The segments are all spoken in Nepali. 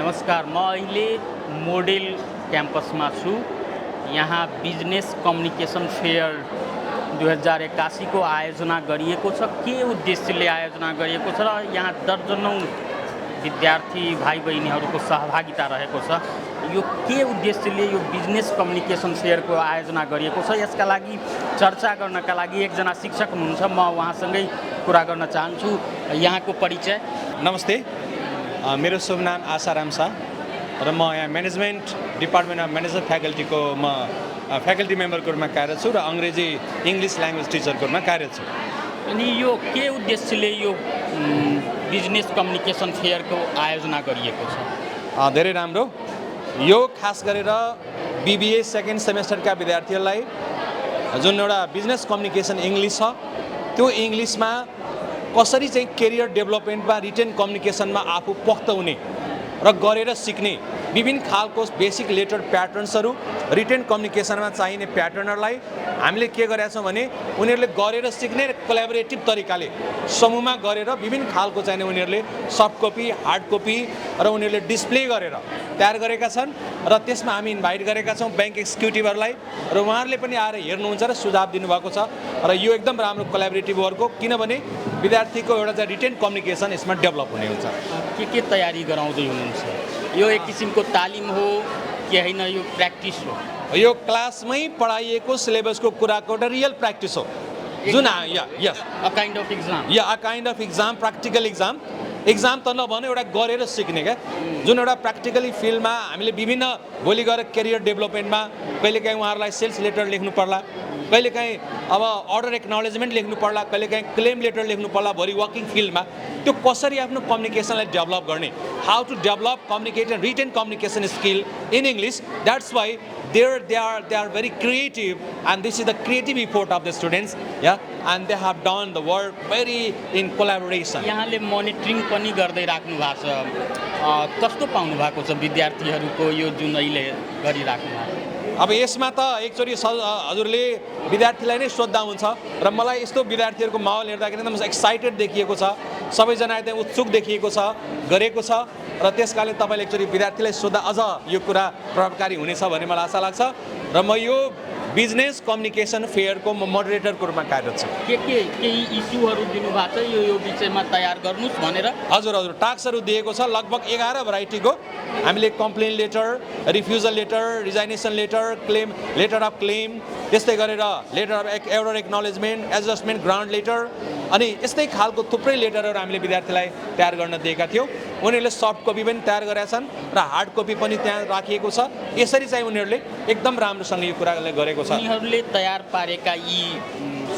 नमस्कार, म अहिले मोडेल क्याम्पसमा छु। यहाँ बिजनेस कम्युनिकेसन फेयर 2081 को आयोजना गरिएको छ। के उद्देश्यले आयोजना गरिएको छ र यहाँ दर्जनौं विद्यार्थी भाइ बहिनीहरूको सहभागिता रहेको छ। यो के उद्देश्यले यो बिजनेस कम्युनिकेसन फेयरको आयोजना गरिएको छ, यसका लागि चर्चा गर्नका लागि एकजना शिक्षक हुनुहुन्छ। म उहाँसँगै कुरा गर्न चाहन्छु। यहाँको परिचय। नमस्ते, मेरो शुभ नाम आशाराम शाह र म यहाँ म्यानेजमेन्ट डिपार्टमेन्ट अफ म्यानेजमेन्ट फ्याकल्टीको म फ्याकल्टी मेम्बरको रूपमा कार्यरत छु र अङ्ग्रेजी इङ्ग्लिस ल्याङ्ग्वेज टिचरको रूपमा कार्यरत छु। अनि यो के उद्देश्यले यो बिजनेस कम्युनिकेसन फेयरको आयोजना गरिएको छ? धेरै राम्रो। यो खास गरेर बिबिए सेकेन्ड सेमेस्टरका विद्यार्थीहरूलाई जुन एउटा बिजनेस कम्युनिकेसन इङ्ग्लिस छ, त्यो इङ्ग्लिसमा कसरी चाहिँ केरियर डेभलपमेन्टमा रिटेन कम्युनिकेसनमा आफू पोख्त हुने र गरेर सिक्ने विभिन्न खालको बेसिक लेटर प्याटर्न्सहरू रिटेन कम्युनिकेसनमा चाहिने प्याटर्नहरूलाई हामीले के गरेका छौँ भने उनीहरूले गरेर सिक्ने र कोलाबोरेटिभ तरिकाले समूहमा गरेर विभिन्न खालको चाहिने उनीहरूले सफ्ट कपी, हार्ड कपी र उनीहरूले डिस्प्ले गरेर तयार गरेका छन् र त्यसमा हामी इन्भाइट गरेका छौँ ब्याङ्क एक्जिक्युटिभहरूलाई र उहाँहरूले पनि आएर हेर्नुहुन्छ र सुझाव दिनुभएको छ र यो एकदम राम्रो कोलाबोरेटिभ वर्क हो, किनभने विद्यार्थीको एउटा चाहिँ रिटेन कम्युनिकेसन यसमा डेभलप हुने हुन्छ। के तयारी गराउँदै हुनुहुन्छ? यो एक किसिमको तालिम हो कि होइन, यो प्र्याक्टिस हो? यो क्लासमै पढाइएको सिलेबसको कुराको एउटा रियल प्र्याक्टिस हो, जुन a kind of exam. A kind of exam, practical exam त नभनौँ, एउटा गरेर सिक्ने क्या, जुन एउटा प्र्याक्टिकली फिल्डमा हामीले विभिन्न भोलि गएर करियर डेभलपमेन्टमा कहिलेकाहीँ उहाँहरूलाई सेल्स लेटर लेख्नु पर्ला, कहिलेकाहीँ अब अर्डर एक्नोलेजमेन्ट लेख्नु पर्ला, कहिलेकाहीँ क्लेम लेटर लेख्नु पर्ला, भोलि वर्किङ फिल्डमा त्यो कसरी आफ्नो कम्युनिकेसनलाई डेभलप गर्ने, how to develop communicate and written communication skill in English. That's why they are very creative, and this is the creative effort of the students, and they have done the work very in collaboration. यहाँले मोनिटरिङ पनि गर्दै राख्नु भएको छ, कस्तो पाउनु भएको छ विद्यार्थीहरूको यो जुन अहिले गरिराख्नु भएको? अब यसमा त एकचोटि हजुरले विद्यार्थीलाई नै सोद्धा हुन्छ र मलाई यस्तो विद्यार्थीहरूको माहौल हेर्दाखेरि एकदम एक्साइटेड देखिएको छ, सबैजना एकदम उत्सुक देखिएको छ, गरेको छ र त्यसकारणले तपाईँले एकचोटि विद्यार्थीलाई सोद्धा अझ यो कुरा प्रभावकारी हुनेछ भन्ने मलाई आशा लाग्छ र म यो बिजनेस कम्युनिकेसन फेयरको म मोडरेटरको रूपमा कार्यरत छु। केही इस्युहरू दिनुभएको छ यो विषयमा तयार गर्नुहोस् भनेर? हजुर, टास्कहरू दिएको छ लगभग 11 भेराइटीको। हामीले complain letter, refusal letter, resignation letter, claim letter of claim, त्यस्तै गरेर letter of order acknowledgement, adjustment grant letter, अनि यस्तै खालको थुप्रै लेटरहरू हामीले विद्यार्थीलाई तयार गर्न दिएका थियौँ। उनीहरूले सफ्ट कपी पनि तयार गरेका छन् र हार्ड कपी पनि त्यहाँ राखिएको छ। यसरी चाहिँ उनीहरूले एकदम राम्रोसँग यो कुरालाई गरेको छ। उनीहरूले तयार पारेका यी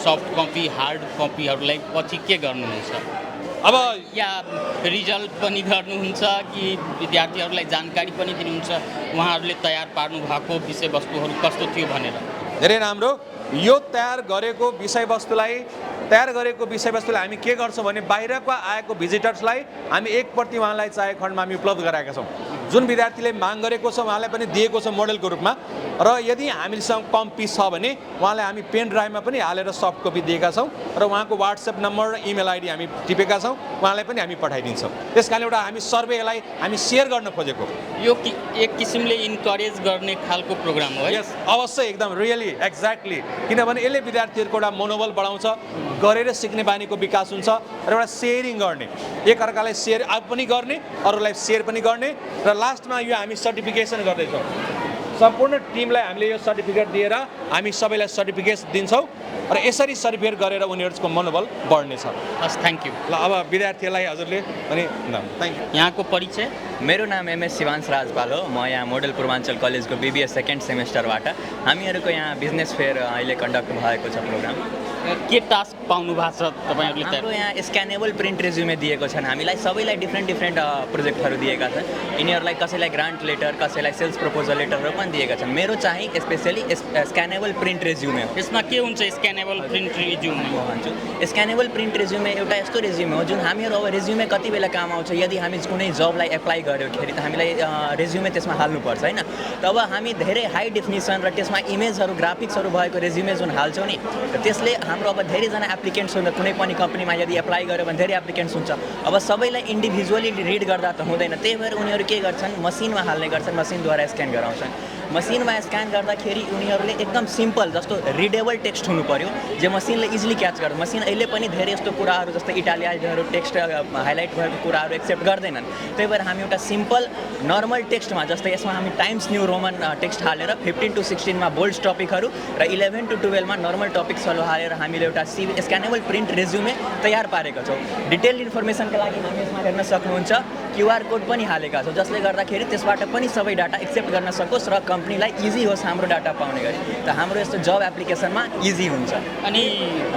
सफ्ट कपी, हार्ड कपीहरूलाई पछि के गर्नुहुन्छ? अब या रिजल्ट पनि गर्नुहुन्छ कि विद्यार्थीहरूलाई जानकारी पनि दिनुहुन्छ उहाँहरूले तयार पार्नु भएको विषयवस्तुहरू कस्तो थियो भनेर? धेरै राम्रो। यो तयार गरेको विषयवस्तुलाई हामी के गर्छौँ भने बाहिरको आएको भिजिटर्सलाई हामी एक प्रति उहाँलाई चाहेको खण्डमा हामी उपलब्ध गराएका छौँ। जुन विद्यार्थीले माग गरेको छ उहाँलाई पनि दिएको छ मोडेलको रूपमा, र यदि हामीसँग कम पिस छ भने उहाँलाई हामी पेन ड्राइभमा पनि हालेर सफ्ट कपी दिएका छौँ र उहाँको वाट्सएप नम्बर र इमेल आइडी हामी टिपेका छौँ, उहाँलाई पनि हामी पठाइदिन्छौँ। त्यस कारण एउटा हामी सर्वेलाई हामी सेयर गर्न खोजेको। यो एक किसिमले इन्करेज गर्ने खालको प्रोग्राम हो? यस, अवश्य, एकदम रियली एक्ज्याक्टली, किनभने यसले विद्यार्थीहरूको एउटा मनोबल बढाउँछ, गरेर सिक्ने बानीको विकास हुन्छ र एउटा सेयरिङ गर्ने, एकअर्कालाई सेयर पनि गर्ने, अरूलाई सेयर पनि गर्ने, र लास्टमा यो हामी सर्टिफिकेसन गर्दैछौँ। सम्पूर्ण टिमलाई हामीले यो सर्टिफिकेट दिएर हामी सबैलाई सर्टिफिकेट दिन्छौँ र यसरी सर्टिफिकेट गरेर उनीहरूको मनोबल बढ्नेछ। हस्, थ्याङ्क यू। ल, अब विद्यार्थीलाई हजुरले अनि थ्याङ्क यू। यहाँको परिचय? मेरो नाम एमएस शिवांश राजपाल हो। म यहाँ मोडल पूर्वाञ्चल कलेजको बिबिए सेकेन्ड सेमेस्टरबाट। हामीहरूको यहाँ बिजनेस फेयर अहिले कन्डक्ट भएको छ प्रोग्राम। के टास्क पाउनु भएको छ तपाईँहरूले? हाम्रो यहाँ स्क्यानेबल प्रिन्ट रेज्युमे दिएको छन्, हामीलाई सबैलाई डिफ्रेन्ट प्रोजेक्टहरू दिएका छन्। यिनीहरूलाई कसैलाई ग्रान्ट लेटर, कसैलाई सेल्स प्रपोजल लेटरहरू पनि दिएका छन्। मेरो चाहिँ स्पेसली स्क्यानेबल प्रिन्ट रेज्युमे हो। यसमा के हुन्छ स्क्यानेबल प्रिन्ट रेज्युमे? म भन्छु, स्क्यानेबल प्रिन्ट रेज्युमे एउटा यस्तो रेज्युमे हो जुन हामीहरू अब रेज्युमे कति बेला काम आउँछ, यदि हामी कुनै जबलाई एप्लाई गर्योखेरि त हामीलाई रेज्युमे त्यसमा हाल्नुपर्छ होइन। तब हामी धेरै हाई डेफिनेसन र त्यसमा इमेजहरू, ग्राफिक्सहरू भएको रेज्युमे जुन हाल्छौँ नि, त्यसले हाम्रो अब धेरैजना एप्लिकेन्ट्स हुन्छ कुनै पनि कम्पनीमा यदि एप्लाई गर्यो भने धेरै एप्लिकेन्ट्स हुन्छ अब सबैलाई इन्डिभिजुअली रिड गर्दा त हुँदैन त्यही भएर उनीहरू के गर्छन् मसिनमा हाल्ने गर्छन् मसिनद्वारा स्क्यान गराउँछन् मसिनमा स्क्यान गर्दाखेरि उनीहरूले एकदम सिम्पल जस्तो रिडेबल टेक्स्ट हुनु पर्यो जे मसिनले इजिली क्याच गर्छ मसिन अहिले पनि धेरै यस्तो कुराहरू जस्तो इटालियाजहरू टेक्स्ट हाइलाइट भएको कुराहरू एक्सेप्ट गर्दैनन् त्यही भएर हामी एउटा सिम्पल नर्मल टेक्स्टमा जस्तै यसमा हामी टाइम्स न्यू रोमन टेक्स्ट हालेर 15 to 16 मा बोल्ड टपिकहरू र 11 to 12 मा नर्मल टपिक्सहरू हालेर हामीले एउटा स्क्यानेबल प्रिन्ट रेज्युमे तयार पारेका छौँ डिटेल इन्फर्मेसनका लागि हामी यसमा हेर्न सक्नुहुन्छ QR कोड पनि हालेका छौँ जसले गर्दाखेरि त्यसबाट पनि सबै डाटा एक्सेप्ट गर्न सकोस् र कम्पनीलाई इजी होस् हाम्रो डाटा पाउने गरी त हाम्रो यस्तो जब एप्लिकेसनमा इजी हुन्छ अनि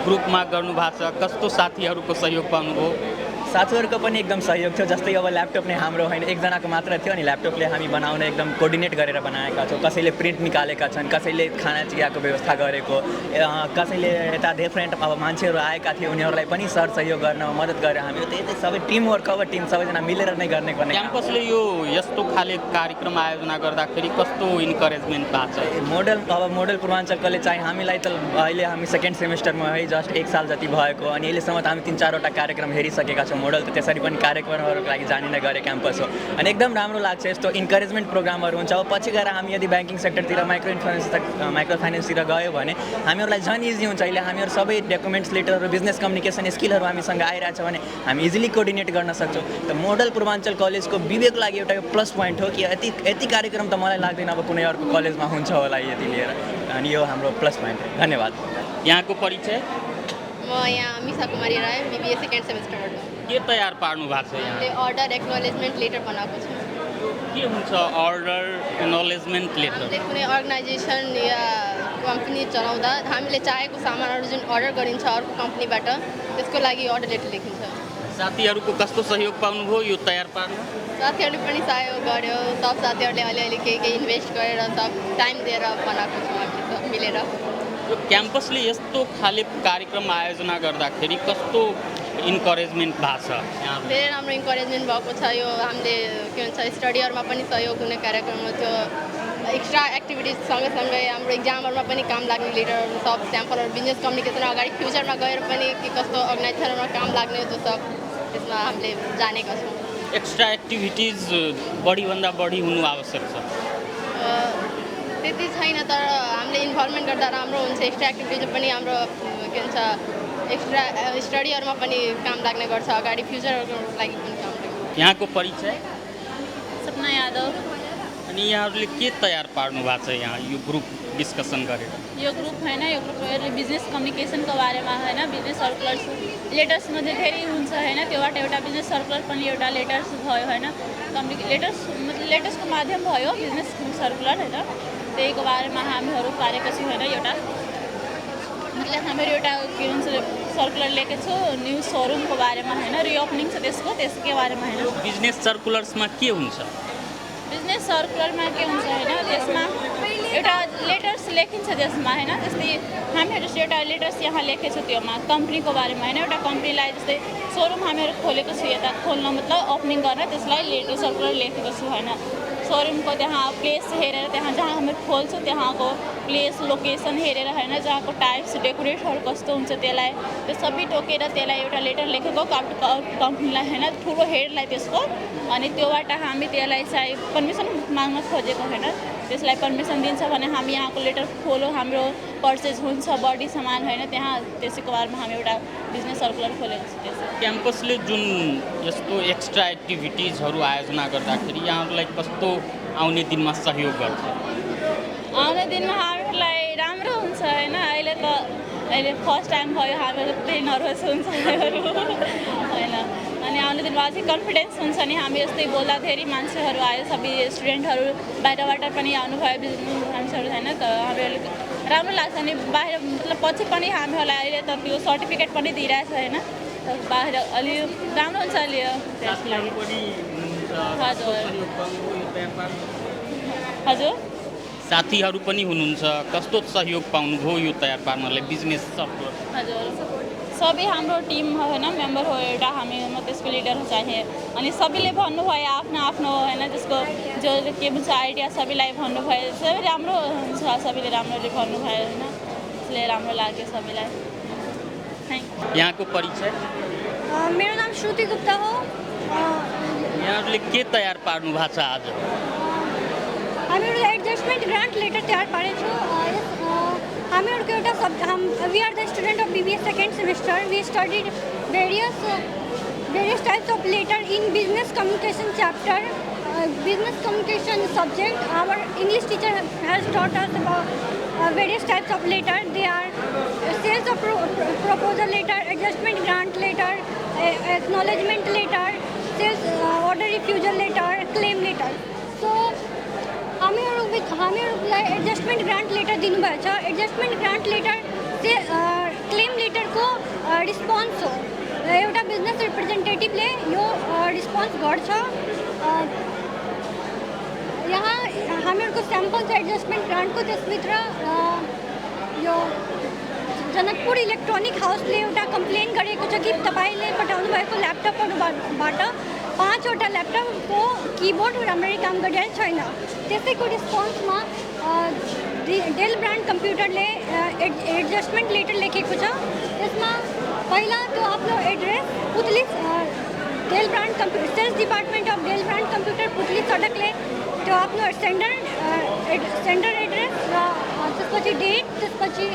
ग्रुपमा गर्नुभएको छ कस्तो साथीहरूको सहयोग पाउनुभयो साथीहरूको पनि एकदम सहयोग थियो जस्तै अब ल्यापटप नै हाम्रो होइन एकजनाको मात्र थियो अनि ल्यापटपले हामी बनाउने एकदम कोर्डिनेट गरेर बनाएका छौँ कसैले प्रिन्ट निकालेका छन् कसैले खाना चियाको व्यवस्था गरेको कसैले यता डिफ्रेन्ट अब मान्छेहरू आएका थिए उनीहरूलाई पनि सर सहयोग गर्न मद्दत गरेर हामी त्यही सबै टिमवर्क अब टिम सबैजना मिलेर नै गर्ने क्याम्पसले यो यस्तो खाले कार्यक्रम आयोजना गर्दाखेरि कस्तो इन्करेजमेन्ट भएको छ मोडल पूर्वाञ्चलकोले चाहिँ हामीलाई त अहिले हामी सेकेन्ड सेमेस्टरमा है जस्ट 1 साल जति भएको अनि अहिलेसम्म त हामी 3-4वटा कार्यक्रम हेरिसकेका छौँ मोडल त त्यसरी पनि कार्यक्रमहरूको लागि जानिने गरे क्याम्पस हो अनि एकदम राम्रो लाग्छ यस्तो इन्करेजमेन्ट प्रोग्रामहरू हुन्छ अब पछि गएर हामी यदि ब्याङ्किङ सेक्टरतिर माइक्रो फाइनेन्सतिर गयो भने हामीहरूलाई झन् इजी हुन्छ अहिले हामीहरू सबै डकुमेन्ट्स लेटरहरू बिजनेस कम्युनिकेसन स्किलहरू हामीसँग आइरहेछ भने हामी इजिली कोर्डिनेट गर्न सक्छौँ त मोडल पूर्वाञ्चल कलेजको विवेकको लागि एउटा प्लस पोइन्ट हो कि यति कार्यक्रम त मलाई लाग्दैन अब कुनै अर्को कलेजमा हुन्छ होला यति लिएर अनि यो हाम्रो प्लस पोइन्ट हो धन्यवाद यहाँको परिचय म यहाँ मिसा कुमारी राय BBA सेकेन्ड सेमेस्टरबाट के तयार पार्नु भएको छ यहाँ अर्डर एक्नोलेजमेन्ट लेटर बनाएको छु के हुन्छ अर्डर एक्नोलेजमेन्ट लेटर हामीले कुनै अर्गनाइजेसन या कम्पनी चलाउँदा हामीले चाहेको सामानहरू जुन अर्डर गरिन्छ अर्को कम्पनीबाट त्यसको लागि अर्डर लेटर लेखिन्छ साथीहरूको कस्तो सहयोग पाउनुभयो यो तयार पार्नु साथीहरूले पनि सहयोग गर्यो सब साथीहरूले अलिअलि केही इन्भेस्ट गरेर सब टाइम दिएर बनाएको छौँ हामीले सब मिलेर यो क्याम्पसले यस्तो खाले कार्यक्रम आयोजना गर्दाखेरि कस्तो इन्करेजमेन्ट भएको छ धेरै राम्रो इन्करेजमेन्ट भएको छ यो हामीले के भन्छ स्टडीहरूमा पनि सहयोग हुने कार्यक्रम हो त्यो एक्स्ट्रा एक्टिभिटिज सँगसँगै हाम्रो इक्जामहरूमा पनि काम लाग्ने लिडरहरू सब स्याम्पलहरू बिजनेस कम्युनिकेसन अगाडि फ्युचरमा गएर पनि के कस्तो अर्गनाइजेसनहरूमा काम लाग्ने त्यो सब त्यसमा हामीले जानेका छौँ एक्स्ट्रा एक्टिभिटिज बढीभन्दा बढी हुनु आवश्यक छ त्यति छैन तर हामीले इन्भल्भमेन्ट गर्दा राम्रो हुन्छ एक्स्ट्रा एक्टिभिटिज पनि हाम्रो के भन्छ एक्स्ट्रा स्टडीहरूमा पनि काम लाग्ने गर्छ अगाडि फ्युचरहरूको लागि पनि काम लाग्छ यहाँको परिचय सपना यादव अनि यहाँहरूले के तयार पार्नु भएको छ यहाँ यो ग्रुप डिस्कसन गरेर यो ग्रुप होइन यो ग्रुपले बिजनेस कम्युनिकेसनको बारेमा होइन बिजनेस सर्कुलर्स लेटर्समध्ये धेरै हुन्छ होइन त्योबाट एउटा बिजनेस सर्कुलर पनि एउटा लेटर्स भयो होइन लेटर्सको माध्यम भयो बिजनेस सर्कुलर होइन त्यहीको बारेमा हामीहरू पारेका छौँ होइन एउटा मतलब हामीहरू एउटा के भन्छ सर्कुलर लिएको छु न्यू सोरुमको बारेमा होइन रिओपनिङ छ त्यसकै बारेमा होइन बिजनेस सर्कुलर्समा के हुन्छ बिजनेस सर्कुलरमा के हुन्छ होइन त्यसमा एउटा लेटर्स लेखिन्छ त्यसमा होइन जस्तै हामीहरू चाहिँ एउटा लेटर्स यहाँ लेखेको छु त्योमा कम्पनीको बारेमा होइन एउटा कम्पनीलाई जस्तै सोरुम हामीहरू खोलेको छु यता खोल्न मतलब ओपनिङ गर्न त्यसलाई लेटर सर्कुलर लेखेको छु होइन सोरुमको त्यहाँ प्लेस हेरेर त्यहाँ जहाँ हामीहरू खोल्छौँ त्यहाँको प्लेस लोकेसन हेरेर होइन जहाँको टाइप्स डेकोरेटहरू कस्तो हुन्छ त्यसलाई त्यो सबै टोकेर त्यसलाई एउटा लेटर लेखेको कम्पनीलाई होइन ठुलो हेडलाई त्यसको अनि त्योबाट हामी त्यसलाई चाहिँ पर्मिसन माग्न खोजेको होइन त्यसलाई पर्मिसन दिन्छ भने हामी यहाँको लेटर खोलो हाम्रो पर्चेज हुन्छ बढी सामान होइन त्यहाँ त्यसैको बारेमा हामी एउटा बिजनेस सर्कुलर खोलेको छु त्यसै क्याम्पसले जुन यस्तो एक्स्ट्रा एक्टिभिटिजहरू आयोजना गर्दाखेरि यहाँहरूलाई कस्तो आउने दिनमा सहयोग गर्छ आउने दिनमा हामीहरूलाई राम्रो हुन्छ होइन अहिले फर्स्ट टाइम भयो हामीहरू त्यही नर्भस हुन्छ होइन अनि आउने दिनमा अझै कन्फिडेन्स हुन्छ नि हामी यस्तै बोल्दा धेरै मान्छेहरू आयो सबै स्टुडेन्टहरू बाहिरबाट पनि आउनुभयो मान्छेहरू होइन त हामीहरूले राम्रो लाग्छ नि बाहिर मतलब पछि पनि हामीहरूलाई अहिले त त्यो सर्टिफिकेट पनि दिइरहेछ होइन बाहिर अलि राम्रो हुन्छ अलि त्यसको लागि हजुर साथीहरू पनि हुनुहुन्छ कस्तो सहयोग पाउनुभयो यो तयार पार्नलाई बिजनेस सर्कुलर हजुर सबै हाम्रो टिम होइन मेम्बर हो एउटा हामी त्यसको लिडर चाहिए अनि सबैले भन्नुभयो आफ्नो आफ्नो होइन त्यसको जो के भन्छ आइडिया सबैलाई भन्नुभयो सबै राम्रो हुन्छ सबैले राम्ररी भन्नुभयो होइन त्यसले राम्रो लाग्यो सबैलाई थ्याङ्क यहाँको परिचय? मेरो नाम श्रुति गुप्ता हो। यहाँहरूले के तयार पार्नु भएको छ आज? हामीहरूले एडजस्टमेन्ट ग्रान्ट लेटर तयार पारेछौँ। हामीहरूको एउटा we are the student of BBA second semester. We studied various types of letter in business communication chapter, business communication subject. Our English teacher has taught us about various types of letter. They are sales of proposal letter, adjustment grant letter, acknowledgement letter, sales order refusal letter, claim letter. So हामीहरूलाई एडजस्टमेन्ट ग्रान्ट लेटर दिनुभएको छ। एडजस्टमेन्ट ग्रान्ट लेटर चाहिँ क्लेम लेटरको रिस्पोन्स हो। एउटा बिजनेस रिप्रेजेन्टेटिभले यो रिस्पोन्स गर्छ। यहाँ हामीहरूको स्याम्पल छ एडजस्टमेन्ट ग्रान्टको। त्यसभित्र यो जनकपुर इलेक्ट्रोनिक हाउसले एउटा कम्प्लेन गरेको छ कि तपाईँले पठाउनु भएको ल्यापटपहरूबाट 5वटा ल्यापटपको किबोर्ड राम्ररी काम गरिरहेको छैन। त्यसैको रिस्पोन्समा डेल ब्रान्ड कम्प्युटरले एडजस्टमेन्ट लेटर लेखेको छ। त्यसमा पहिला त्यो आफ्नो address Putali Dell brand computer sales department of Dell brand computer Putali सडकले त्यो आफ्नो सेन्टर एड्रेस र त्यसपछि डेट, त्यसपछि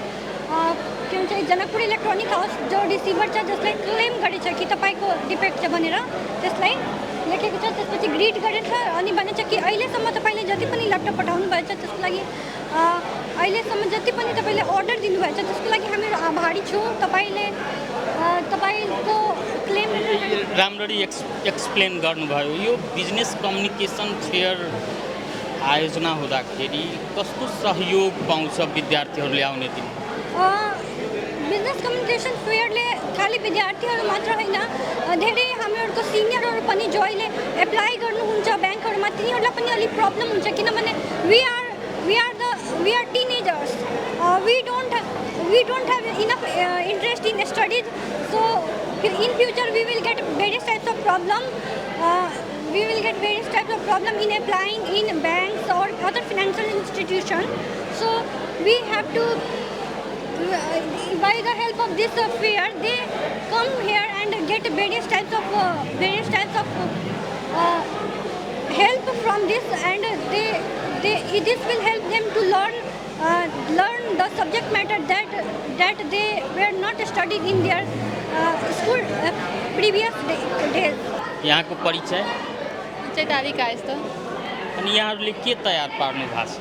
के भन्छ जनकपुर इलेक्ट्रोनिक हाउस जो रिसिभर छ जसले क्लेम गरेछ कि तपाईँको डिफेक्ट छ भनेर त्यसलाई लेखेको छ। त्यसपछि ग्रिड गरेछ अनि भनेछ कि अहिलेसम्म तपाईँले जति पनि ल्यापटप पठाउनु भएको छ त्यसको लागि अहिलेसम्म जति पनि तपाईँले अर्डर दिनुभएको छ त्यसको लागि हामीहरू आभारी छौँ। तपाईँको क्लेम राम्ररी एक्सप्लेन गर्नुभयो। यो बिजनेस कम्युनिकेसन फेयर आयोजना हुँदाखेरि कस्तो सहयोग पाउँछ विद्यार्थीहरूले आउने दिन? बिजनेस कम्युनिकेसन फेयरले खालि विद्यार्थीहरू मात्र होइन, धेरै हामीहरूको सिनियरहरू पनि जो अहिले एप्लाई गर्नुहुन्छ ब्याङ्कहरूमा तिनीहरूलाई पनि अलिक प्रब्लम हुन्छ किनभने we are teenagers. We don't have enough interest in studies. So in future we will get various types of problem. In applying in banks or other financial institutions. So we have to, by the help of this fair, they come here and get various types of help from this, and this will help them to learn the subject matter that they were not studied in their school previous days. यहाँको परिचय? चैताली कायस्थ। अनि यहाँहरूले के तयार पार्नु भएको छ?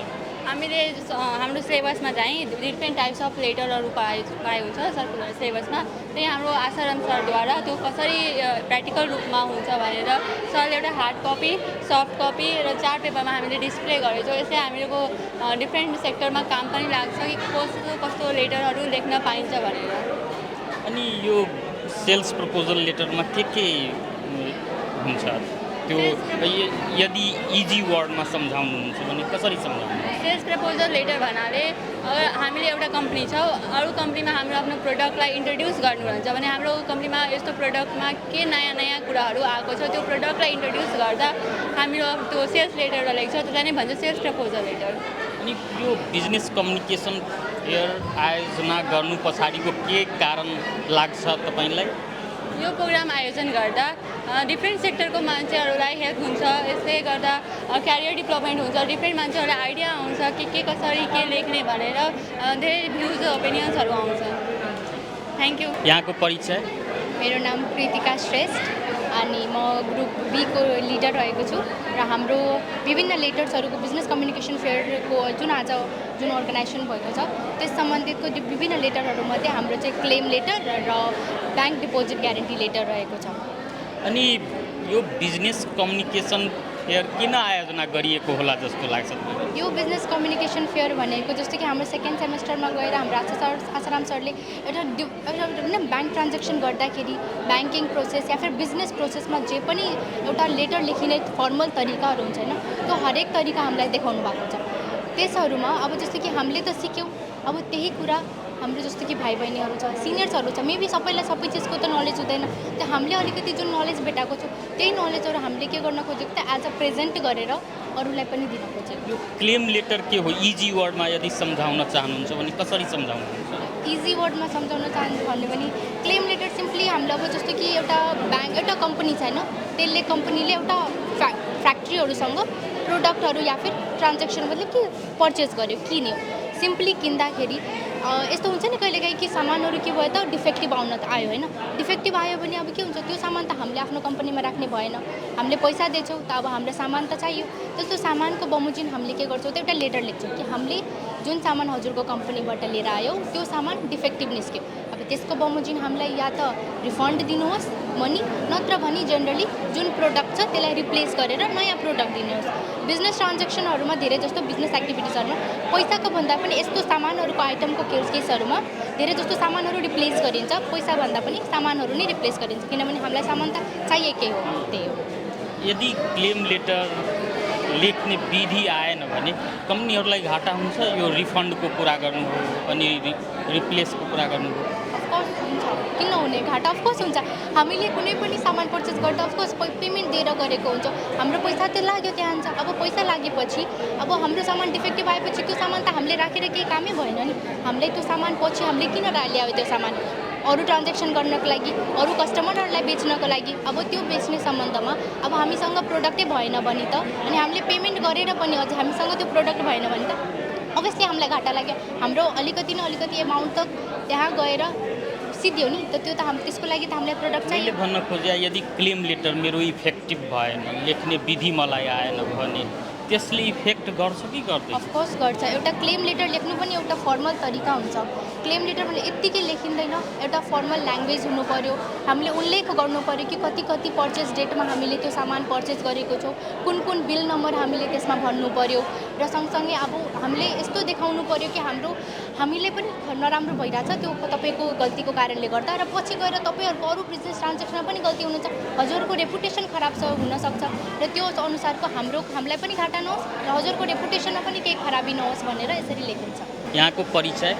हामीले हाम्रो सिलेबसमा चाहिँ डिफ्रेन्ट टाइप्स अफ लेटरहरू पाए हुन्छ सर्कुलर सिलेबसमा। त्यही हाम्रो आसाराम सरद्वारा त्यो कसरी प्र्याक्टिकल रूपमा हुन्छ भनेर सरले एउटा हार्ड कपी, सफ्ट कपी र चार्ट पेपरमा हामीले डिस्प्ले गरेछौँ। यसले हामीहरूको डिफ्रेन्ट सेक्टरमा काम पनि लाग्छ कि कस्तो लेटरहरू लेख्न पाइन्छ भनेर। अनि यो सेल्स प्रपोजल लेटरमा के हुन्छ? त्यो यदि इजी वर्डमा सम्झाउनुहुन्छ भने कसरी सम्झाउनुहुन्छ? सेल्स प्रपोजल लेटर भन्नाले अगर हामीले एउटा कम्पनी छ, अरू कम्पनीमा हाम्रो आफ्नो प्रडक्टलाई इन्ट्रोड्युस गर्नुहुन्छ भने हाम्रो कम्पनीमा यस्तो प्रडक्टमा के नयाँ कुराहरू आएको छ त्यो प्रडक्टलाई इन्ट्रोड्युस गर्दा हाम्रो त्यो सेल्स लेटर लेख्छ, त्यसलाई नै भन्छ सेल्स प्रपोजल लेटर। अनि यो बिजनेस कम्युनिकेसन फेयर आयोजना गर्नु पछाडिको के कारण लाग्छ तपाईँलाई? यो प्रोग्राम आयोजन गर्दा डिफ्रेन्ट सेक्टरको मान्छेहरूलाई हेल्प हुन्छ। यसले गर्दा क्यारियर डेभलपमेन्ट हुन्छ, डिफ्रेन्ट मान्छेहरूलाई आइडिया आउँछ कि के कसरी के लेख्ने भनेर धेरै भ्युज ओपिनियन्सहरू आउँछ। Thank you. यहाँको परिचय? मेरो नाम प्रीतिका श्रेष्ठ अनि म ग्रुप बी को लिडर रहेको छु र हाम्रो विभिन्न लेटर्सहरूको बिजनेस कम्युनिकेसन फेयरको जुन अर्गनाइजेसन भएको छ त्यस सम्बन्धितको विभिन्न लेटरहरूमध्ये हाम्रो चाहिँ क्लेम लेटर र ब्याङ्क डिपोजिट ग्यारेन्टी लेटर रहेको छ। अनि यो बिजनेस कम्युनिकेसन फेयर किन आयोजना गरिएको होला जस्तो लाग्छ? यो बिजनेस कम्युनिकेसन फेयर भनेको जस्तो कि हाम्रो सेकेन्ड सेमेस्टरमा गएर हाम्रो आसाराम सरले एउटा ब्याङ्क ट्रान्जेक्सन गर्दाखेरि ब्याङ्किङ प्रोसेस या फिर बिजनेस प्रोसेसमा जे पनि एउटा लेटर लेखिने फर्मल तरिकाहरू हुन्छ होइन, त्यो हरेक तरिका हामीलाई देखाउनु भएको छ। त्यसहरूमा अब जस्तो कि हामीले त सिक्यौँ, अब त्यही कुरा हाम्रो जस्तो कि भाइ बहिनीहरू छ, सिनियर्सहरू छ, मेबी सबैलाई सबै चिजको त नलेज हुँदैन। त्यो हामीले अलिकति जुन नलेज भेटाएको छौँ त्यही नलेजहरू हामीले के गर्न खोजेको त एज अ प्रेजेन्ट गरेर अरूलाई पनि दिन खोजेको। यो क्लेम लेटर के हो इजी वर्डमा यदि सम्झाउन चाहनुहुन्छ भने कसरी सम्झाउनुहुन्छ? इजी वर्डमा सम्झाउन चाहन्छु भन्यो भने क्लेम लेटर सिम्पली हामीले अब जस्तो कि एउटा ब्याङ्क एउटा कम्पनी छैन, त्यसले कम्पनीले एउटा फ्याक्ट्रीहरूसँग प्रोडक्टहरू या फिर ट्रान्जेक्सन मतलब कि पर्चेस गर्यो, किन्यो। सिम्पली किन्दाखेरि यस्तो हुन्छ नि कहिलेकाहीँ कि सामानहरू के भयो त डिफेक्टिभ आउन त आयो होइन, डिफेक्टिभ आयो भने अब के हुन्छ त्यो सामान त हामीले आफ्नो कम्पनीमा राख्ने भएन, हामीले पैसा दिन्छौँ त अब हाम्रो सामान त चाहियो। त्यस्तो सामानको बमोजिम हामीले के गर्छौँ त एउटा लेटर लेख्छौँ कि हामीले जुन सामान हजुरको कम्पनीबाट लिएर आयौँ त्यो सामान डिफेक्टिभ निस्क्यो। अब त्यसको बमोजिम हामीलाई या त रिफन्ड दिनुहोस् मनी, नत्र भने जेनरली जुन प्रोडक्ट छ त्यसलाई रिप्लेस गरेर नयाँ प्रोडक्ट दिनुहोस्। बिजनेस ट्रान्जेक्सनहरूमा धेरै जस्तो बिजनेस एक्टिभिटिजहरूमा पैसाको भन्दा पनि यस्तो सामानहरूको आइटमको केसहरूमा धेरै जस्तो सामानहरू रिप्लेस गरिन्छ, पैसा भन्दा पनि सामानहरू नै रिप्लेस गरिन्छ, किनभने हामीलाई सामान त चाहिएकै हो, त्यही हो। यदि क्लेम लेटर लेख्ने विधि आएन भने कम्पनीहरूलाई घाटा हुन्छ? यो रिफन्डको कुरा गर्नु हो अनि रिप्लेसको कुरा गर्नु हो, अफकोर्स हुन्छ, किन हुने, घाटा अफकोर्स हुन्छ। हामीले कुनै पनि सामान पर्चेस गर्दा अफकोर्स पेमेन्ट दिएर गरेको हुन्छ, हाम्रो पैसा त लाग्यो त्यहाँ हुन्छ। अब पैसा लागेपछि अब हाम्रो सामान डिफेक्टिभ आएपछि त्यो सामान त हामीले राखेर केही कामै भएन नि, हामीले त्यो सामान पछि हामीले किन ल्यायो त्यो सामान अरू ट्रान्जेक्सन गर्नको लागि, अरू कस्टमरहरूलाई बेच्नको लागि। अब त्यो बेच्ने सम्बन्धमा अब हामीसँग प्रोडक्टै भएन भने त, अनि हामीले पेमेन्ट गरेर पनि अझ हामीसँग त्यो प्रोडक्ट भएन भने त अभियसली हामीलाई घाटा लाग्यो, हाम्रो अलिकति न अलिकति एमाउन्ट त त्यहाँ गएर सिद्धियो नि त, त्यो त त्यसको लागि त हामीलाई प्रोडक्ट चाहियो। मैले भन्न खोजे यदि क्लेम लेटर मेरो इफेक्टिभ भएन, लेख्ने विधि मलाई आएन भने त्यसले इफेक्ट गर्छ कि गर्दैन? अफकोर्स गर्छ। एउटा क्लेम लेटर लेख्नु पनि एउटा फर्मल तरिका हुन्छ। क्लेम लेटर भने यत्तिकै लेखिँदैन, एउटा फर्मल ल्याङ्ग्वेज हुनु पऱ्यो, हामीले उल्लेख गर्नु पऱ्यो कि कति कति पर्चेस डेटमा हामीले त्यो सामान पर्चेस गरेको छौँ, कुन कुन बिल नम्बर हामीले त्यसमा भन्नु पऱ्यो, र सँगसँगै अब हामीले यस्तो देखाउनु पऱ्यो कि हामीले पनि नराम्रो भइरहेछ त्यो तपाईँको गल्तीको कारणले गर्दा, र पछि गएर तपाईँहरूको अरू बिजनेस ट्रान्जेक्सनमा पनि गल्ती हुनुहुन्छ, हजुरको रेपुटेसन खराब हुनसक्छ, र त्यो अनुसारको हामीलाई पनि घाटा नहोस् र हजुरको रेपुटेसनमा पनि केही खराबी नहोस् भनेर यसरी लेखिन्छ। यहाँको परिचय?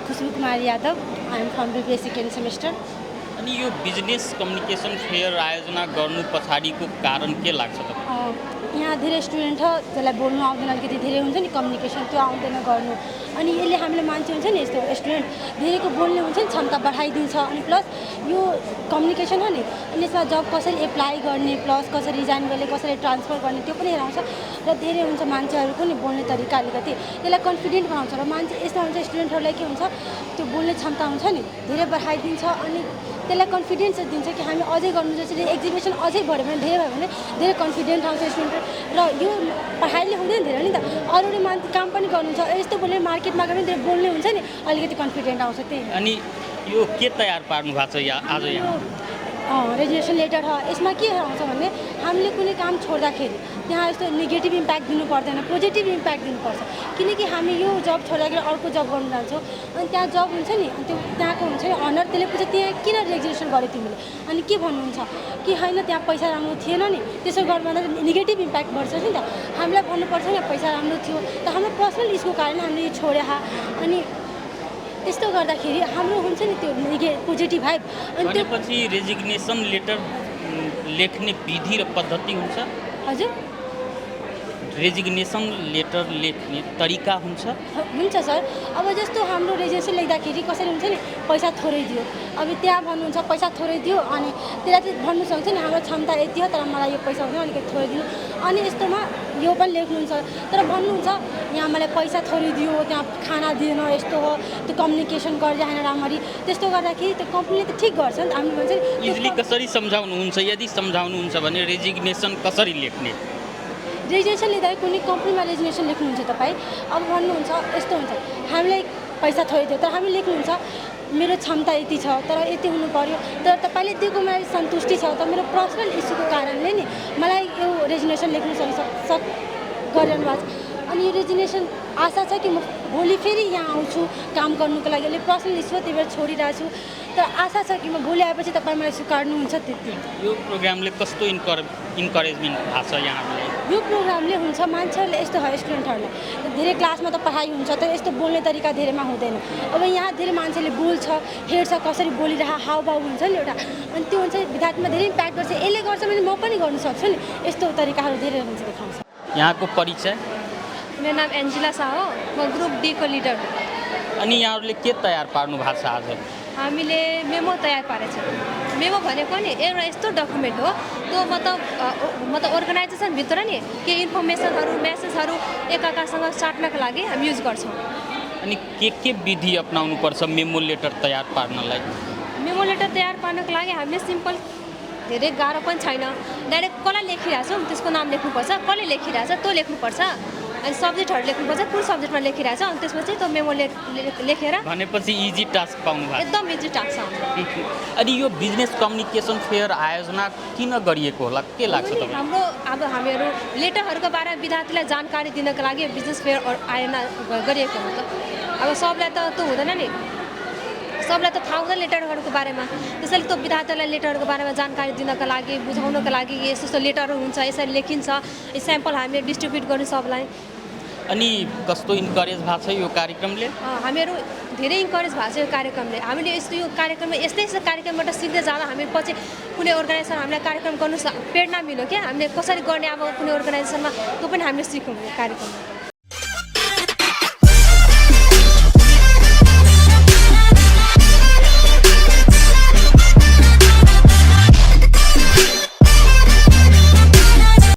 Khushboo Kumar Yadav, I am from BBA second semester. अनि यो बिजनेस कम्युनिकेसन फेयर आयोजना गर्नु पछाडिको कारण के लाग्छ तपाईँलाई? यहाँ धेरै स्टुडेन्ट छ जसलाई बोल्नु आउँदैन, अलिकति धेरै हुन्छ नि कम्युनिकेसन, त्यो आउँदैन गर्नु, अनि यसले हामीले मान्छे हुन्छ नि यस्तो स्टुडेन्ट धेरैको बोल्ने हुन्छ नि क्षमता बढाइदिन्छ, अनि प्लस यो कम्युनिकेसन हो नि, अनि यसमा जब कसरी एप्लाई गर्ने, प्लस कसरी रिजाइन गर्ने, कसरी ट्रान्सफर गर्ने त्यो पनि हेराउँछ, र धेरै हुन्छ मान्छेहरूको नि बोल्ने तरिका अलिकति त्यसलाई कन्फिडेन्ट बनाउँछ, र मान्छे यस्तो हुन्छ स्टुडेन्टहरूलाई के हुन्छ त्यो बोल्ने क्षमता हुन्छ नि धेरै बढाइदिन्छ, अनि त्यसलाई कन्फिडेन्स दिन्छ कि हामी अझै गर्नु, जसरी एक्जिबिसन अझै बढ्यो भने धेरै भयो भने धेरै कन्फिडेन्ट आउँछ स्टुडेन्ट, र यो पढाइले हुँदैन धेरै नि त, अरूले मान्छे काम पनि गर्नुहुन्छ, यस्तो बोल्ने मार्केटमा गएर पनि धेरै बोल्ने हुन्छ नि, अलिकति कन्फिडेन्ट आउँछ त्यही। अनि यो के तयार पार्नु भएको छ आज यहाँ? रेजिग्नेसन लेटर हो, यसमा के आउँछ भने हामीले कुनै काम छोड्दाखेरि त्यहाँ यस्तो नेगेटिभ इम्प्याक्ट दिनु पर्दैन, पोजिटिभ इम्प्याक्ट दिनुपर्छ, किनकि हामी यो जब छोड्दाखेरि अर्को जब गर्नु जान्छौँ, अनि त्यहाँ जब हुन्छ नि त्यो त्यहाँको हुन्छ नि अनर, त्यसले पूछ्छ त्यहाँ किन रेजिग्नेसन गर्यो तिमीले, अनि के भन्नुहुन्छ कि होइन त्यहाँ पैसा राम्रो थिएन नि, त्यसो गर्नु भन्दा नेगेटिभ इम्प्याक्ट बढ्छ नि त, हामीलाई भन्नुपर्छ नि पैसा राम्रो थियो त, हाम्रो पर्सनल इस्युको कारण हामीले यो छोड्यो, अनि त्यस्तो गर्दाखेरि हाम्रो हुन्छ नि त्यो पोजिटिभ भाइब। अनि त्यसपछि रेजिग्नेसन लेटर लेख्ने विधि र पद्धति हुन्छ? हजुर, रेजिग्नेसन लेटर लेख्ने तरिका हुन्छ सर। अब जस्तो हाम्रो रेजिग्नेसन लेख्दाखेरि कसरी हुन्छ नि पैसा थोरै दियो, अब त्यहाँ भन्नुहुन्छ पैसा थोरै दियो, अनि त्यसलाई चाहिँ भन्नु सक्छ नि हाम्रो क्षमता यति हो तर मलाई यो पैसा हुँदैन अलिकति थोरै दिनु, अनि यस्तोमा यो पनि लेख्नुहुन्छ, तर भन्नुहुन्छ यहाँ मलाई पैसा थोरै दियो, त्यहाँ खाना दिएन, यस्तो हो, त्यो कम्युनिकेसन गरिरहेन राम्ररी, त्यस्तो गर्दाखेरि त्यो कम्पनीले त ठिक गर्छ नि त, हामीले भन्छ नि इजिली कसरी सम्झाउनुहुन्छ? यदि सम्झाउनुहुन्छ भने रेजिग्नेसन कसरी लेख्ने? रेजिग्नेसन लेख्दा कुनै कम्पनीमा रेजिग्नेसन लेख्नुहुन्छ तपाईँ, अब भन्नुहुन्छ यस्तो हुन्छ हामीलाई पैसा थोरै दियो तर हामी लेख्नुहुन्छ मेरो क्षमता यति छ तर यति हुनु पर्यो, तर तपाईँले दिएको मलाई सन्तुष्टि छ, तर मेरो पर्सनल इस्युको कारणले नि मलाई यो रेजिग्नेसन लेख्नु गरिरहनु भएको छ, अनि यो रेजिग्नेसन आशा छ कि म भोलि फेरि यहाँ आउँछु काम गर्नुको लागि, अहिले पर्सनल इस्यु त्यही भएर छोडिरहेको छु, तर आशा छ कि म भोलि आएपछि तपाईँ मलाई स्वीकार्नुहुन्छ त्यति। यो प्रोग्रामले कस्तो इन्करेजमेन्ट भएको छ यहाँहरूलाई? यो प्रोग्रामले हुन्छ मान्छेहरूले यस्तो हो स्टुडेन्टहरूलाई धेरै क्लासमा त पढाइ हुन्छ तर यस्तो बोल्ने तरिका धेरैमा हुँदैन, अब यहाँ धेरै मान्छेले बोल्छ हेर्छ कसरी बोलिरह हावभाव हुन्छ नि एउटा, अनि त्यो हुन्छ विद्यार्थीमा धेरै इम्प्याक्ट गर्छ, यसले गर्छ भने म पनि गर्नु सक्छु नि, यस्तो तरिकाहरू धेरै हुन्छ देखाउँछ। यहाँको परिचय? मेरो नाम एन्जिला शाह हो, म ग्रुप डी को लिडर हो। अनि यहाँहरूले के तयार पार्नु भएको छ आज? हामीले मेमो तयार पारेछौँ। मेमो भनेको नि एउटा यस्तो डकुमेन्ट हो, त्यो मतलब अर्गनाइजेसनभित्र नि केही इन्फर्मेसनहरू मेसेजहरू एकअर्कासँग साट्नको लागि हामी युज गर्छौँ। अनि के विधि अपनाउनुपर्छ मेमो लेटर तयार पार्नलाई? मेमो लेटर तयार पार्नको लागि हामीले सिम्पल, धेरै गाह्रो पनि छैन, डाइरेक्ट कसलाई लेखिरहेको छौँ त्यसको नाम लेख्नुपर्छ, कसले लेखिरहेछ त्यो लेख्नुपर्छ, अनि सब्जेक्टहरू लेख्नुपर्छ, कुन सब्जेक्टमा लेखिरहेछ, अनि त्यसपछि त्यो मेमो लेखेर भनेपछि इजी टास्क पाउनु भएको? एकदम इजी टास्क छ। अनि यो बिजनेस कम्युनिकेसन फेयर आयोजना किन गरिएको होला, के लाग्छ तपाईँ? हाम्रो अब हामीहरू लेटरहरूको बारेमा विद्यार्थीलाई जानकारी दिनको लागि बिजनेस फेयर आयोजना गरिएको हो। अब सबलाई त त्यो हुँदैन नि, सबलाई त थाहा हुँदैन लेटरहरूको बारेमा, त्यसैले त्यो विद्यार्थीलाई लेटरहरूको बारेमा जानकारी दिनको लागि, बुझाउनको लागि यस्तो यस्तो लेटरहरू हुन्छ, यसरी लेखिन्छ, स्याम्पल हामीले डिस्ट्रिब्युट गर्नु सबलाई। अनि कस्तो इन्करेज भएको छ यो कार्यक्रमले? हामीहरू धेरै इन्करेज भएको छ यो कार्यक्रमले। हामीले यो कार्यक्रममा यस्तै कार्यक्रमबाट सिक्दै जाँदा हामी पछि कुनै अर्गनाइजेसन हामीलाई कार्यक्रम गर्नु प्रेरणा मिल्यो क्या, हामीले कसरी गर्ने अब कुनै अर्गनाइजेसनमा त्यो पनि हामीले सिक्यौँ यो कार्यक्रममा।